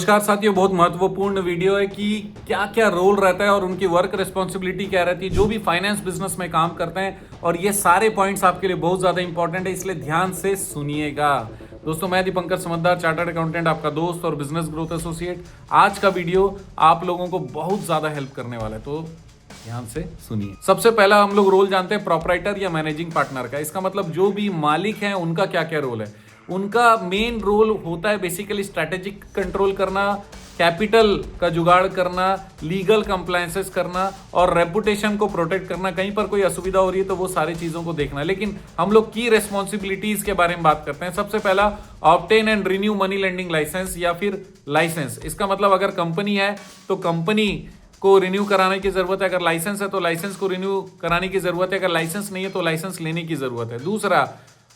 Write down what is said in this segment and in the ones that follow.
नमस्कार साथियों, बहुत महत्वपूर्ण वीडियो है कि क्या क्या रोल रहता है और उनकी वर्क रिस्पॉन्सिबिलिटी क्या रहती है जो भी फाइनेंस बिजनेस में काम करते हैं। और ये सारे पॉइंट्स आपके लिए बहुत ज्यादा इंपॉर्टेंट है, इसलिए ध्यान से सुनिएगा। दोस्तों, मैं दीपंकर समझदार, चार्टर्ड अकाउंटेंट, आपका दोस्त और बिजनेस ग्रोथ एसोसिएट। आज का वीडियो आप लोगों को बहुत ज्यादा हेल्प करने वाला है, तो ध्यान से सुनिए। सबसे पहला हम लोग रोल जानते हैं प्रोपराइटर या मैनेजिंग पार्टनर का। इसका मतलब जो भी मालिक है उनका क्या क्या रोल है। उनका मेन रोल होता है बेसिकली स्ट्रैटेजिक कंट्रोल करना, कैपिटल का जुगाड़ करना, लीगल कंप्लायंसेस करना और रेपुटेशन को प्रोटेक्ट करना। कहीं पर कोई असुविधा हो रही है तो वो सारी चीजों को देखना। लेकिन हम लोग की रेस्पॉन्सिबिलिटीज के बारे में बात करते हैं। सबसे पहला, obtain and renew money lending license या फिर लाइसेंस। इसका मतलब अगर कंपनी है तो कंपनी को रिन्यू कराने की जरूरत है, अगर लाइसेंस है तो लाइसेंस को रिन्यू कराने की जरूरत है, अगर लाइसेंस नहीं है तो लाइसेंस लेने की जरूरत है। दूसरा,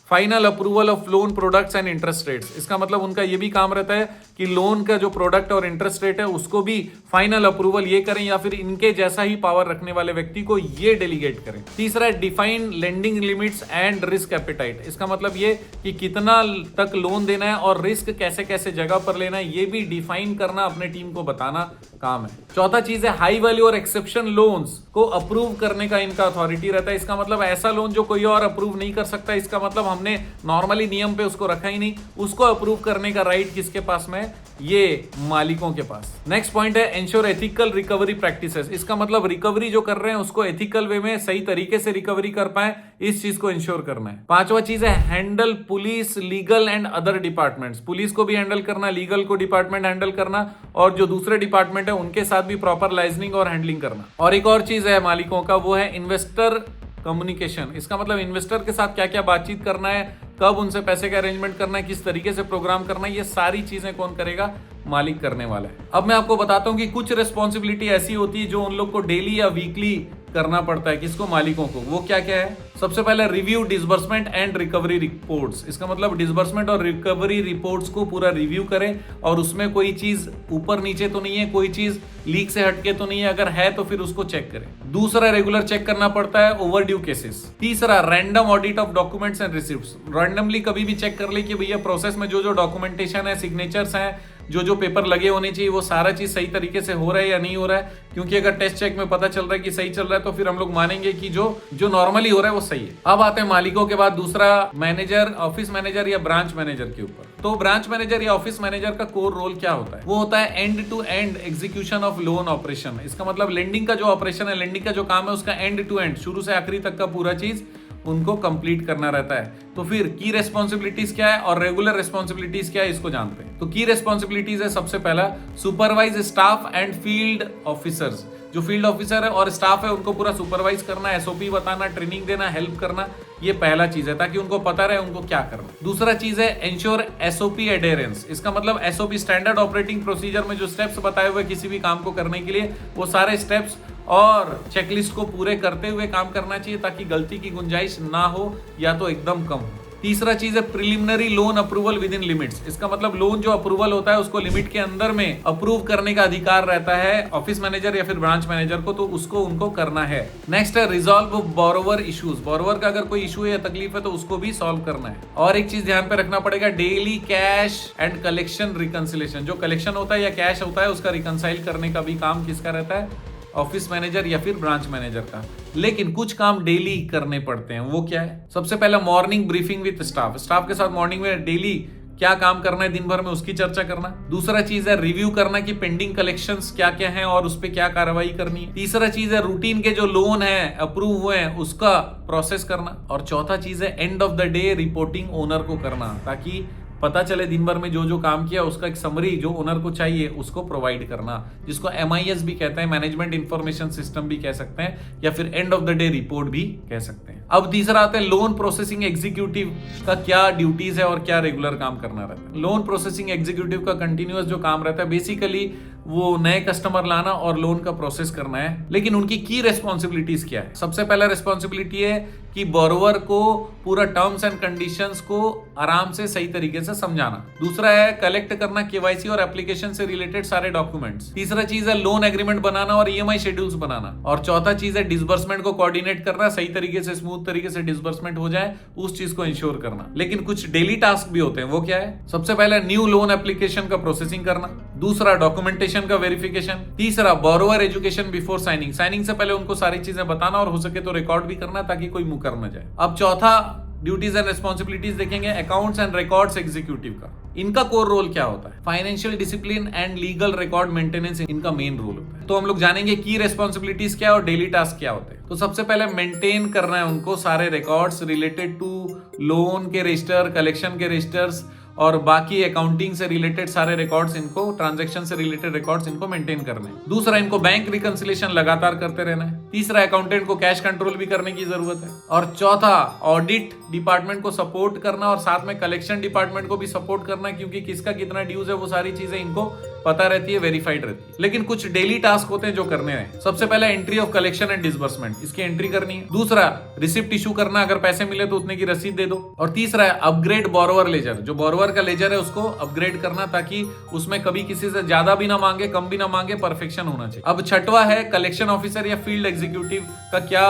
final approval of loan products and interest rates. इसका मतलब उनका ये भी काम रहता है कि लोन का जो प्रोडक्ट और इंटरेस्ट रेट है उसको भी फाइनल अप्रूवल ये करें या फिर इनके जैसा ही पावर रखने वाले व्यक्ति को ये डेलीगेट करें। तीसरा है define lending limits and risk appetite. इसका मतलब ये कि कितना तक लोन देना है और रिस्क कैसे कैसे जगह पर लेना है ये भी डिफाइन करना, अपने टीम को बताना काम है। चौथा चीज है हाई वैल्यू और एक्सेप्शन लोन्स को अप्रूव करने का इनका अथॉरिटी रहता है। इसका मतलब ऐसा लोन जो कोई और अप्रूव नहीं कर सकता। इसका मतलब हमने नॉर्मली नियम पे उसको रखा ही नहीं, उसको अप्रूव करने का राइट किसके पास में? ये मालिकों के पास। नेक्स्ट पॉइंट है एंश्योर एथिकल रिकवरी प्रैक्टिसेस। इसका मतलब रिकवरी जो कर रहे हैं उसको एथिकल वे में सही तरीके से रिकवरी कर पाए, इस चीज को इंश्योर करना है। पांचवा चीज है handle police, legal and other departments. Police को भी हैंडल करना, लीगल को डिपार्टमेंट हैंडल करना और जो दूसरे डिपार्टमेंट है उनके साथ भी प्रॉपर लाइजनिंग और हैंडलिंग करना। और एक और चीज है मालिकों का, वो है इन्वेस्टर कम्युनिकेशन। इसका मतलब इन्वेस्टर के साथ क्या क्या बातचीत करना है, कब उनसे पैसे का अरेंजमेंट करना है, किस तरीके से प्रोग्राम करना है, ये सारी चीजें कौन करेगा? मालिक करने वाला है। अब मैं आपको बताता हूं कि कुछ रिस्पॉन्सिबिलिटी ऐसी होती है जो उन लोग को डेली या वीकली करना पड़ता है। किसको? मालिकों को। वो क्या क्या है? सबसे पहले review disbursement and recovery reports. इसका मतलब डिसबर्समेंट और रिकवरी रिपोर्ट्स को पूरा रिव्यू करें और उसमें कोई चीज ऊपर नीचे तो नहीं है, कोई चीज लीक से हटके तो नहीं है, अगर है तो फिर उसको चेक करें। दूसरा, रेगुलर चेक करना पड़ता है ओवरड्यू केसेस। तीसरा, random audit of documents and receipts. Randomly कभी भी चेक कर ले कि भैया प्रोसेस में जो जो डॉक्यूमेंटेशन है, सिग्नेचर्स हैं, जो जो पेपर लगे होने चाहिए, वो सारा चीज सही तरीके से हो रहा है या नहीं हो रहा है। क्योंकि अगर टेस्ट चेक में पता चल रहा है कि सही चल रहा है तो फिर हम लोग मानेंगे कि जो नॉर्मली हो रहा है वो सही है। अब आते हैं मालिकों के बाद दूसरा, मैनेजर, ऑफिस मैनेजर या ब्रांच मैनेजर के ऊपर। तो ब्रांच मैनेजर या ऑफिस मैनेजर का कोर रोल क्या होता है? वो होता है end to end execution of loan operation. इसका मतलब लेंडिंग का जो ऑपरेशन है, लेंडिंग का जो काम है, उसका एंड टू एंड, शुरू से आखिरी तक का पूरा चीज उनको कंप्लीट करना रहता है। तो फिर की रेस्पॉन्सिबिलिटीज क्या है और रेगुलर रेस्पॉन्सिबिलिटीज क्या है, इसको जानते हैं। तो की रेस्पॉन्सिबिलिटीज है सबसे पहला, supervise staff and field officers. जो फील्ड ऑफिसर है और स्टाफ है उनको पूरा सुपरवाइज करना, एसओपी बताना, ट्रेनिंग देना, हेल्प करना, ये पहला चीज है ताकि उनको पता रहे उनको क्या करना। दूसरा चीज है एंश्योर एसओपी एडेरेंस। इसका मतलब एसओपी, स्टैंडर्ड ऑपरेटिंग प्रोसीजर में जो स्टेप्स बताए हुए किसी भी काम को करने के लिए, वो सारे स्टेप्स और चेकलिस्ट को पूरे करते हुए काम करना चाहिए ताकि गलती की गुंजाइश ना हो या तो एकदम कम हो। तीसरा चीज है preliminary loan approval with in limits. इसका मतलब लोन जो अप्रूवल होता है उसको लिमिट के अंदर में अप्रूव करने का अधिकार रहता है ऑफिस मैनेजर या फिर ब्रांच मैनेजर को, तो उसको उनको करना है। नेक्स्ट है रिजॉल्व बोरोवर इश्यूज। बोरोवर का अगर कोई इशू है या तकलीफ है तो उसको भी सॉल्व करना है। और एक चीज ध्यान पे रखना पड़ेगा, daily cash and collection reconciliation. जो कलेक्शन होता है या कैश होता है उसका रिकंसाइल करने का भी काम किसका रहता है? ऑफिस मैनेजर या फिर ब्रांच मैनेजर का। लेकिन कुछ काम डेली करने पड़ते हैं, वो क्या है? सबसे पहला, morning briefing with staff. Staff के साथ मॉर्निंग में डेली क्या काम करना है दिन भर में उसकी चर्चा करना। दूसरा चीज है रिव्यू करना कि पेंडिंग कलेक्शंस क्या क्या हैं और उस पर क्या कार्रवाई करनी है। तीसरा चीज है रूटीन के जो लोन है अप्रूव हुए हैं उसका प्रोसेस करना। और चौथा चीज है end of the day reporting owner को करना, ताकि पता चले दिन भर में जो जो काम किया उसका एक समरी जो ओनर को चाहिए उसको प्रोवाइड करना, जिसको MIS भी कहते हैं, मैनेजमेंट इंफॉर्मेशन सिस्टम भी कह सकते हैं, या फिर end of the day report भी कह सकते हैं। अब तीसरा आता है लोन प्रोसेसिंग एग्जीक्यूटिव का क्या ड्यूटीज है और क्या रेगुलर काम करना रहता है। लोन प्रोसेसिंग एग्जीक्यूटिव का कंटिन्यूअस जो काम रहता है, बेसिकली वो नए कस्टमर लाना और लोन का प्रोसेस करना है। लेकिन उनकी की रेस्पॉन्सिबिलिटीज क्या है? सबसे पहला रेस्पॉन्सिबिलिटी है कि बोरोवर को पूरा टर्म्स एंड कंडीशंस को आराम से सही तरीके से समझाना। दूसरा है कलेक्ट करना केवाईसी और एप्लीकेशन से रिलेटेड सारे डॉक्यूमेंट्स। तीसरा चीज है लोन एग्रीमेंट बनाना और ईएमआई शेड्यूल्स बनाना। और चौथा चीज है डिसबर्समेंट को कोऑर्डिनेट करना, सही तरीके से स्मूथ तरीके से डिसबर्समेंट हो जाए उस चीज को इंश्योर करना। लेकिन कुछ डेली टास्क भी होते हैं, वो क्या है? सबसे पहले न्यू लोन एप्लीकेशन का प्रोसेसिंग करना, दूसरा डॉक्यूमेंटेशन का वेरिफिकेशन, तीसरा borrower education before signing, signing से पहले उनको सारी चीजें बताना और हो सके तो रिकॉर्ड भी करना ताकि कोई मुंह कर न जाए। अब चौथा ड्यूटीज एंड रिस्पॉन्सिबिलिटीज देखेंगे अकाउंट्स एंड रिकॉर्ड्स एग्जीक्यूटिव का। इनका कोर रोल क्या होता है? Financial discipline and legal record maintenance इनका मेन रोल होता है। तो हम लोग जानेंगे की रिस्पॉन्सिबिलिटीज क्या और डेली टास्क क्या होते हैं। तो सबसे पहले मेंटेन करना है उनको सारे रिकॉर्ड्स रिलेटेड टू लोन के रजिस्टर, कलेक्शन के रजिस्टर्स और बाकी अकाउंटिंग से रिलेटेड सारे रिकॉर्ड्स इनको, ट्रांजैक्शन से रिलेटेड रिकॉर्ड्स इनको मेंटेन करने हैं। दूसरा, इनको बैंक रिकंसिलिएशन लगातार करते रहना है। तीसरा, अकाउंटेंट को कैश कंट्रोल भी करने की जरूरत है। और चौथा, ऑडिट डिपार्टमेंट को सपोर्ट करना और साथ में कलेक्शन डिपार्टमेंट को भी सपोर्ट करना, क्योंकि किसका कितना ड्यूज है वो सारी चीजें इनको पता रहती है, वेरीफाइड रहती है। लेकिन कुछ डेली टास्क होते हैं जो करने हैं। सबसे पहले entry of collection and disbursement, इसकी एंट्री करनी है। दूसरा, रिसिप्ट इशू करना, अगर पैसे मिले तो उतने की रसीद दे दो। और तीसरा है अपग्रेड बोरोवर लेजर, जो बोरोवर का लेजर है उसको अपग्रेड करना ताकि उसमें कभी किसी से ज्यादा भी ना मांगे, कम भी ना मांगे, परफेक्शन होना चाहिए। अब छठवा है कलेक्शन ऑफिसर या फील्ड एग्जीक्यूटिव का क्या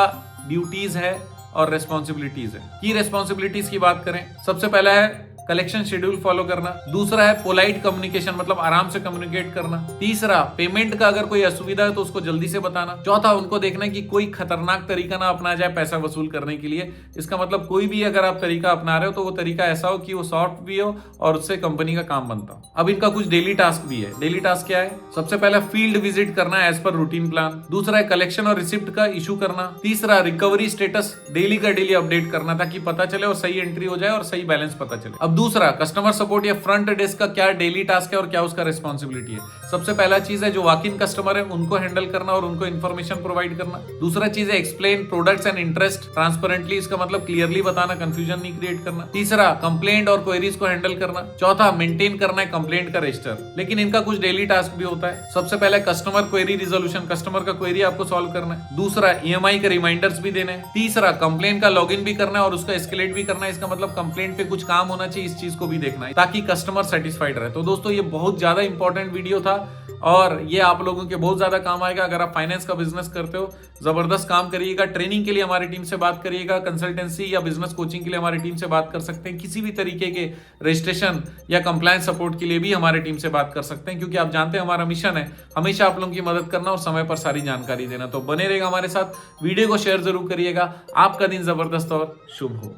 ड्यूटीज है और रेस्पॉन्सिबिलिटीज है। की रेस्पॉन्सिबिलिटीज की बात करें, सबसे पहला है कलेक्शन शेड्यूल फॉलो करना। दूसरा है पोलाइट कम्युनिकेशन, मतलब आराम से कम्युनिकेट करना। तीसरा, पेमेंट का अगर कोई असुविधा है तो उसको जल्दी से बताना। चौथा, उनको देखना कि कोई खतरनाक तरीका ना अपना जाए पैसा वसूल करने के लिए। इसका मतलब कोई भी अगर आप तरीका अपना रहे हो तो वो तरीका ऐसा हो कि वो सॉफ्ट भी हो और उससे कंपनी का काम बनता हो। अब इनका कुछ डेली टास्क भी है। डेली टास्क क्या है? सबसे पहले फील्ड विजिट करना एज पर रूटीन प्लान। दूसरा है कलेक्शन और रिसिप्ट का इशू करना। तीसरा, रिकवरी स्टेटस डेली का डेली अपडेट करना ताकि पता चले और सही एंट्री हो जाए और सही बैलेंस पता चले। अब दूसरा, कस्टमर सपोर्ट या फ्रंट डेस्क का क्या डेली टास्क है और क्या उसका रिस्पॉन्सिबिलिटी है। सबसे पहला चीज है जो वॉक इन कस्टमर है उनको हैंडल करना और उनको इन्फॉर्मेशन प्रोवाइड करना। दूसरा चीज है explain products and interest transparently, इसका मतलब क्लियरली बताना, कंफ्यूजन नहीं क्रिएट करना। तीसरा, कंप्लेंट और क्वेरीज को हैंडल करना। चौथा, मेंटेन करना है कंप्लेंट का रजिस्टर। लेकिन इनका कुछ डेली टास्क भी होता है। सबसे पहले कस्टमर क्वेरी रिजोल्यूशन, कस्टमर का क्वेरी आपको सॉल्व करना है। दूसरा, ईएमआई के रिमाइंडर्स भी देने हैं। तीसरा, कंप्लेंट का लॉगिन भी करना है और उसका एस्केलेट भी करना है। इसका मतलब कंप्लेंट पे कुछ काम होना चाहिए, इस चीज को भी देखना है ताकि कस्टमर सेटिस्फाइड रहे। तो दोस्तों ये बहुत ज्यादा इंपॉर्टेंट वीडियो था और ये आप लोगों के बहुत ज्यादा काम आएगा अगर आप फाइनेंस का बिजनेस करते हो। जबरदस्त काम करिएगा। ट्रेनिंग के लिए हमारी टीम से बात करिएगा, कंसल्टेंसी या बिजनेस कोचिंग के लिए हमारी टीम से बात कर सकते हैं। किसी भी तरीके के रजिस्ट्रेशन या कंप्लायंस सपोर्ट के लिए भी हमारी टीम से बात कर सकते हैं, क्योंकि आप जानते हैं हमारा मिशन है हमेशा आप लोगों की मदद करना और समय पर सारी जानकारी देना। तो बने रहेगा हमारे साथ, वीडियो को शेयर जरूर करिएगा। आपका दिन जबरदस्त और शुभ हो।